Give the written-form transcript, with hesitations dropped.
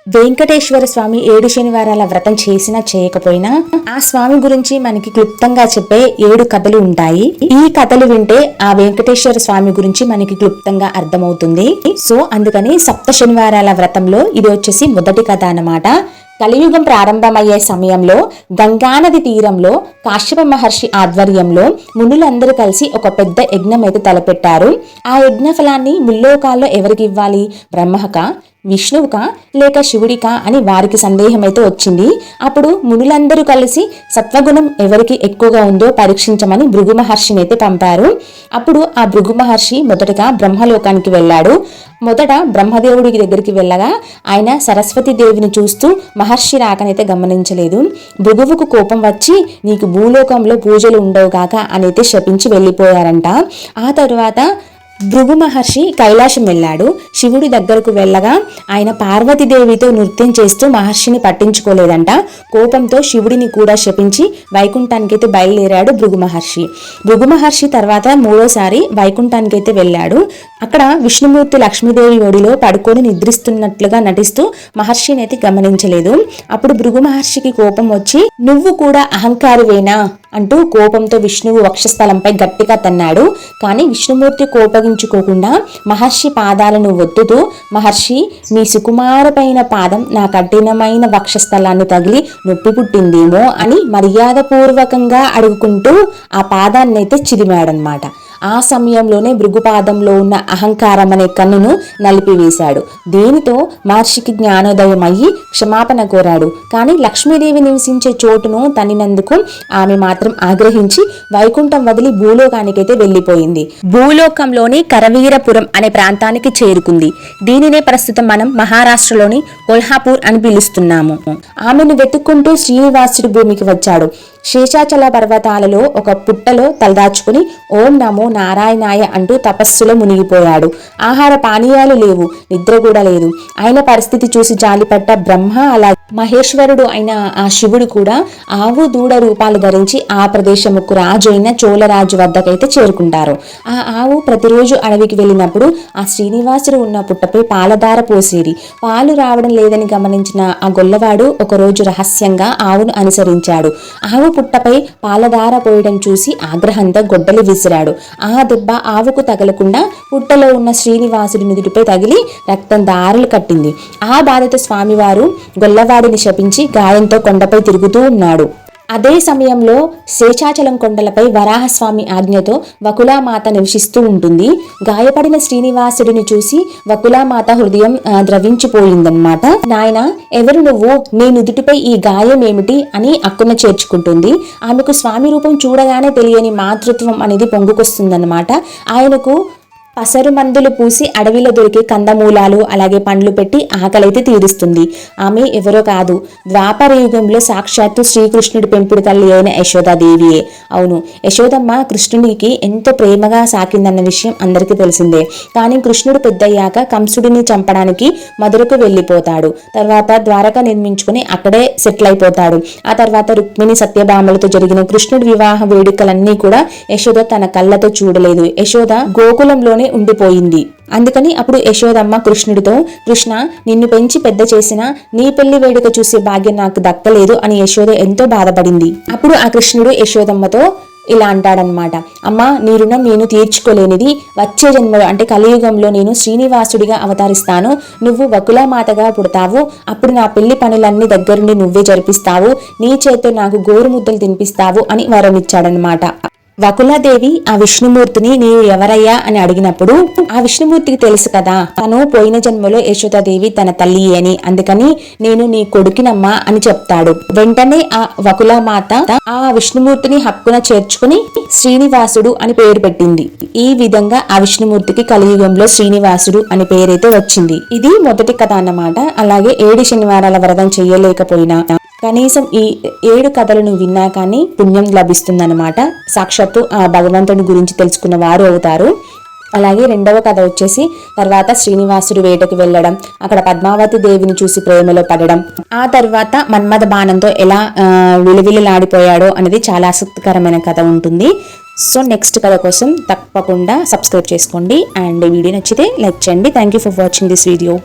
వెంకటేశ్వర స్వామి 7 శనివారాల వ్రతం చేసినా చేయకపోయినా ఆ స్వామి గురించి మనకి క్లుప్తంగా చెప్పే 7 కథలు ఉంటాయి. ఈ కథలు వింటే ఆ వెంకటేశ్వర స్వామి గురించి మనకి క్లుప్తంగా అర్థమవుతుంది. సో అందుకని సప్త శనివారాల వ్రతంలో ఇది వచ్చేసి మొదటి కథ అన్నమాట. కలియుగం ప్రారంభమయ్యే సమయంలో గంగానది తీరంలో కాశ్యప మహర్షి ఆధ్వర్యంలో మునులందరూ కలిసి ఒక పెద్ద యజ్ఞం అయితే తలపెట్టారు. ఆ యజ్ఞ ఫలాన్ని ముల్లోకాల్లో ఎవరికి ఇవ్వాలి? బ్రహ్మక, విష్ణువుకా లేక శివుడికా అని వారికి సందేహం అయితే వచ్చింది. అప్పుడు మునులందరూ కలిసి సత్వగుణం ఎవరికి ఎక్కువగా ఉందో పరీక్షించమని భృగు మహర్షిని అయితే పంపారు. అప్పుడు ఆ భృగు మహర్షి మొదటగా బ్రహ్మలోకానికి వెళ్ళాడు. మొదట బ్రహ్మదేవుడికి దగ్గరికి వెళ్ళగా ఆయన సరస్వతి దేవిని చూస్తూ మహర్షి రాకనైతే గమనించలేదు. భృగువుకు కోపం వచ్చి నీకు భూలోకంలో పూజలు ఉండవు కాక అనైతే శపించి వెళ్ళిపోయారంట. ఆ తరువాత భృగు మహర్షి కైలాసం వెళ్ళాడు. శివుడి దగ్గరకు వెళ్ళగా ఆయన పార్వతీదేవితో నృత్యం చేస్తూ మహర్షిని పట్టించుకోలేదంట. కోపంతో శివుడిని కూడా శపించి వైకుంఠానికైతే బయలుదేరాడు భృగు మహర్షి. భృగు మహర్షి తర్వాత 3వసారి వైకుంఠానికైతే వెళ్ళాడు. అక్కడ విష్ణుమూర్తి లక్ష్మీదేవి ఒడిలో పడుకొని నిద్రిస్తున్నట్లుగా నటిస్తూ మహర్షిని అయితే గమనించలేదు. అప్పుడు భృగు మహర్షికి కోపం వచ్చి నువ్వు కూడా అహంకారివేనా అంటూ కోపంతో విష్ణువు వక్షస్థలంపై గట్టిగా తన్నాడు. కానీ విష్ణుమూర్తి కోపగించుకోకుండా మహర్షి పాదాలను ఒత్తుతూ మహర్షి మీ సుకుమారపైన పాదం నా కఠినమైన వక్షస్థలాన్ని తగిలి నొప్పి పుట్టిందేమో అని మర్యాదపూర్వకంగా అడుగుకుంటూ ఆ పాదాన్ని అయితే చిదిమాడనమాట. ఆ సమయంలోనే భృగుపాదంలో ఉన్న అహంకారం అనే కన్నును నలిపివేశాడు. దీనితో మహర్షికి జ్ఞానోదయం అయ్యి క్షమాపణ కోరాడు. కానీ లక్ష్మీదేవి నివసించే చోటును తన్నినందుకు ఆమె మాత్రం ఆగ్రహించి వైకుంఠం వదిలి భూలోకానికైతే వెళ్లిపోయింది. భూలోకంలోని కరవీరపురం అనే ప్రాంతానికి చేరుకుంది. దీనినే ప్రస్తుతం మనం మహారాష్ట్రలోని కొల్హాపూర్ అని పిలుస్తున్నాము. ఆమెను వెతుక్కుంటూ శ్రీనివాసుడు భూమికి వచ్చాడు. శేషాచల పర్వతాలలో ఒక పుట్టలో తలదాచుకుని ఓం నమో నారాయణాయ అంటూ తపస్సులో మునిగిపోయాడు. ఆహార పానీయాలు లేవు, నిద్ర కూడా లేదు. ఆయన పరిస్థితి చూసి జాలిపడ్డ బ్రహ్మ అలా మహేశ్వరుడు అయిన ఆ శివుడు కూడా ఆవు దూడ రూపాలు ధరించి ఆ ప్రదేశముకు రాజు అయిన చోళరాజు వద్దకైతే చేరుకుంటారు. ఆ ఆవు ప్రతిరోజు అడవికి వెళ్ళినప్పుడు ఆ శ్రీనివాసుడు ఉన్న పుట్టపై పాలధార పోసేది. పాలు రావడం లేదని గమనించిన ఆ గొల్లవాడు ఒకరోజు రహస్యంగా ఆవును అనుసరించాడు. ఆవు పుట్టపై పాలధార పోయడం చూసి ఆగ్రహంతో గొడ్డలి విసిరాడు. ఆ దెబ్బ ఆవుకు తగలకుండా పుట్టలో ఉన్న శ్రీనివాసుడి నుదుటిపై తగిలి రక్తం దారులు కట్టింది. ఆ బాధతో స్వామివారు గొల్లవాడిని శపించి గాయంతో కొండపై తిరుగుతూ ఉన్నాడు. అదే సమయంలో శేషాచలం కొండలపై వరాహస్వామి ఆజ్ఞతో వకులామాత నివసిస్తూ ఉంటుంది. గాయపడిన శ్రీనివాసుడిని చూసి వకులామాత హృదయం ద్రవించిపోయిందన్నమాట. నాయన ఎవరు నువ్వు? నీ నుదుటిపై ఈ గాయం ఏమిటి అని అక్కున చేర్చుకుంటుంది. ఆమెకు స్వామి రూపం చూడగానే తెలియని మాతృత్వం అనేది పొంగుకొస్తుందన్నమాట. ఆయనకు పసరు మందులు పూసి అడవిలో దొరికే కందమూలాలు అలాగే పండ్లు పెట్టి ఆకలైతే తీరుస్తుంది. ఆమె ఎవరో కాదు, ద్వాపర యుగంలో సాక్షాత్తు శ్రీకృష్ణుడి పెంపుడు తల్లి అయిన యశోదాదేవియే. అవును, యశోదమ్మ కృష్ణుడికి ఎంతో ప్రేమగా సాకిందన్న విషయం అందరికీ తెలిసిందే. కానీ కృష్ణుడు పెద్దయ్యాక కంసుడిని చంపడానికి మధురకు వెళ్ళిపోతాడు. తర్వాత ద్వారక నిర్మించుకుని అక్కడే సెటిల్ అయిపోతాడు. ఆ తర్వాత రుక్మిణి సత్యభామలతో జరిగిన కృష్ణుడి వివాహ వేడుకలన్నీ కూడా యశోద తన కళ్ళతో చూడలేదు. యశోద గోకులంలోనే ఉండిపోయింది. అందుకని అప్పుడు యశోదమ్మ కృష్ణుడితో, కృష్ణ నిన్ను పెంచి పెద్ద చేసిన నీ పెళ్లి వేడుక చూసే భాగ్యం నాకు దక్కలేదు అని యశోద ఎంతో బాధపడింది. అప్పుడు ఆ కృష్ణుడు యశోదమ్మతో ఇలా అంటాడనమాట, అమ్మా నీ రుణం నేను తీర్చుకోలేనిది. వచ్చే జన్మలో అంటే కలియుగంలో నేను శ్రీనివాసుడిగా అవతరిస్తాను. నువ్వు వకులామాతగా పుడతావు. అప్పుడు నా పెళ్లి పనులన్నీ దగ్గరుండి నువ్వే జరిపిస్తావు. నీ చేతితో నాకు గోరుముద్దలు తినిపిస్తావు అని వరమిచ్చాడనమాట. వకులాదేవి ఆ విష్ణుమూర్తిని నీవు ఎవరయ్యా అని అడిగినప్పుడు ఆ విష్ణుమూర్తికి తెలుసు కదా తను పోయిన జన్మలో యశోదాదేవి తన తల్లి అని, అందుకని నేను నీ కొడుకినమ్మా అని చెప్తాడు. వెంటనే ఆ వకులామాత ఆ విష్ణుమూర్తిని హక్కున చేర్చుకుని శ్రీనివాసుడు అని పేరు పెట్టింది. ఈ విధంగా ఆ విష్ణుమూర్తికి కలియుగంలో శ్రీనివాసుడు అని పేరైతే వచ్చింది. ఇది మొదటి కథ అన్నమాట. అలాగే 7 శనివారాల వ్రతం చెయ్యలేకపోయినా కనీసం ఈ 7 కథలను విన్నా కానీ పుణ్యం లభిస్తుందన్నమాట. సాక్షాత్తు ఆ భగవంతుని గురించి తెలుసుకున్న వారు అవుతారు. అలాగే 2వ కథ వచ్చేసి తర్వాత శ్రీనివాసుడు వేటకు వెళ్ళడం, అక్కడ పద్మావతి దేవిని చూసి ప్రేమలో పడడం, ఆ తర్వాత మన్మథ బాణంతో ఎలా విలువిలలాడిపోయాడో అనేది చాలా ఆసక్తికరమైన కథ ఉంటుంది. సో నెక్స్ట్ కథ కోసం తప్పకుండా సబ్స్క్రైబ్ చేసుకోండి అండ్ వీడియో నచ్చితే లైక్ చేయండి. Thank you for watching this video.